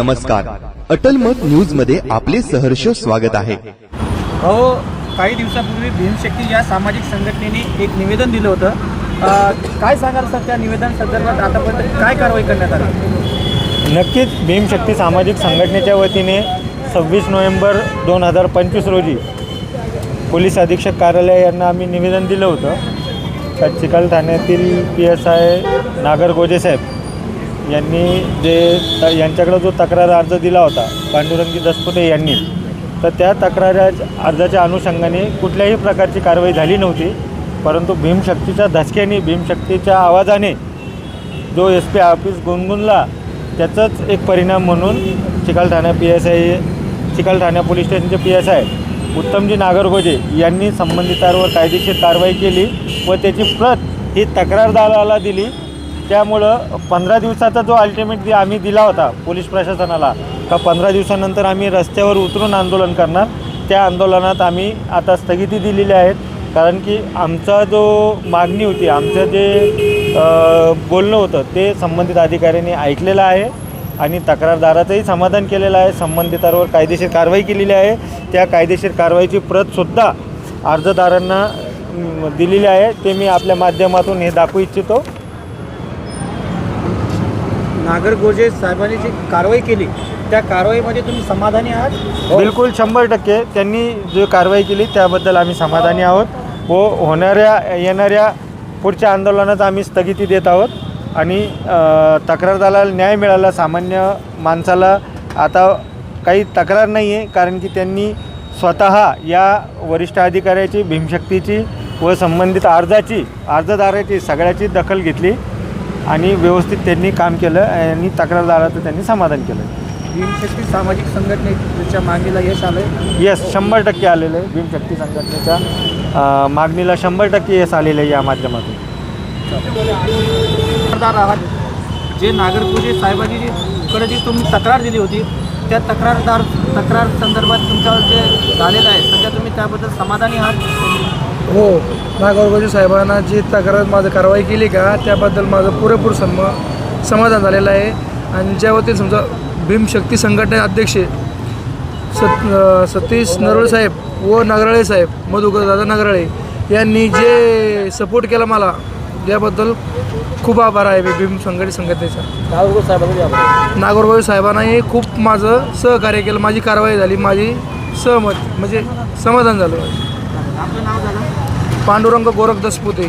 नमस्कार. अटल मत न्यूज मध्ये आपले सहर्ष स्वागत आहे. हो, काही दिवसापूर्वी भीमशक्ती या सामाजिक संघटनेने एक निवेदन दिलं होतं. काय सांगाल सर त्या निवेदन संदर्भात आतापर्यंत काय कारवाई करण्यात आली? नक्कीच भीमशक्ती सामाजिक संघटनेच्या वतीने 26 नोव्हेंबर 2025 रोजी पोलीस अधीक्षक कार्यालय यांना आम्ही निवेदन दिलं होतं. तर चिखल ठाण्यातील PSI नागर गोजे साहेब यांनी यांच्याकडे जो तक्रार अर्ज दिला होता पांडुरंगी दसपुते यांनी, तर त्या तक्रार अर्जाच्या अनुषंगाने कुठल्याही प्रकारची कारवाई झाली नव्हती. परंतु भीमशक्तीच्या धसक्याने, भीमशक्तीच्या आवाजाने जो SP ऑफिस गुणगुणला, त्याचाच एक परिणाम म्हणून चिखल ठाणा पोलीस स्टेशनचे PSI उत्तमजी नागरगोजे यांनी संबंधितांवर कायदेशीर कारवाई केली व त्याची प्रत ही तक्रारदाराला दिली. त्यामुळं 15 दिवसाचा जो अल्टिमेट आम्ही दिला होता पोलीस प्रशासनाला, का 15 दिवसानंतर आम्ही रस्त्यावर उतरून आंदोलन करणार, त्या आंदोलनात आम्ही आता स्थगिती दिलेली आहेत. कारण की आमचा जो मागणी होती, आमचं जे बोलणं होतं ते संबंधित अधिकाऱ्यांनी ऐकलेलं आहे आणि तक्रारदाराचंही समाधान केलेलं आहे. संबंधितांवर कायदेशीर कारवाई केलेली आहे. त्या कायदेशीर कारवाईची प्रतसुद्धा अर्जदारांना दिलेली आहे. ते मी आपल्या माध्यमातून हे दाखवू इच्छितो. नागरगोजे साहेबांनी जी कारवाई केली त्या कारवाईमध्ये तुम्ही समाधानी आहात? बिलकुल 100% त्यांनी जो कारवाई केली त्याबद्दल आम्ही समाधानी आहोत व येणाऱ्या पुढच्या आंदोलनात आम्ही स्थगिती देत आहोत. आणि तक्रारदाराला न्याय मिळाला. सामान्य माणसाला आता काही तक्रार नाही आहे, कारण की त्यांनी स्वतः या वरिष्ठ अधिकाऱ्याची, भीमशक्तीची व संबंधित अर्जदाराची सगळ्याची दखल घेतली आणि व्यवस्थित त्यांनी काम केलं आणि तक्रारदाराचं त्यांनी समाधान केलं. भीमशक्ती सामाजिक संघटनेच्या मागणीला यश आलं? यस, 100% आलेलं आहे. भीमशक्ती संघटनेच्या मागणीला 100% यश आलेलं आहे या माध्यमातून. आहात जे नागरगोजे साहेबांनी कडे जी तुम्ही तक्रार दिली होती, त्या तक्रार संदर्भात तुमच्यावर जे झालेलं आहे सध्या, तुम्ही त्याबद्दल समाधानी आहात? हो, नागरगोजे साहेबांना जी तक्रार माझं कारवाई केली का त्याबद्दल माझं पुरेपूर समाधान झालेलं आहे. आणि ज्यावरती समजा भीमशक्ती संघटने अध्यक्ष सतीश नरोळे साहेब व नगराळे साहेब, मधुकर दादा नगराळे यांनी जे सपोर्ट केला मला, याबद्दल खूप आभार आहे भीम संघटनेचा. नागरगोजे साहेबांनाही खूप माझं सहकार्य केलं. माझी कारवाई झाली, माझी सहमत म्हणजे समाधान झालं. आपलं नाव झालं? पांडुरंग गोरख दसपुते.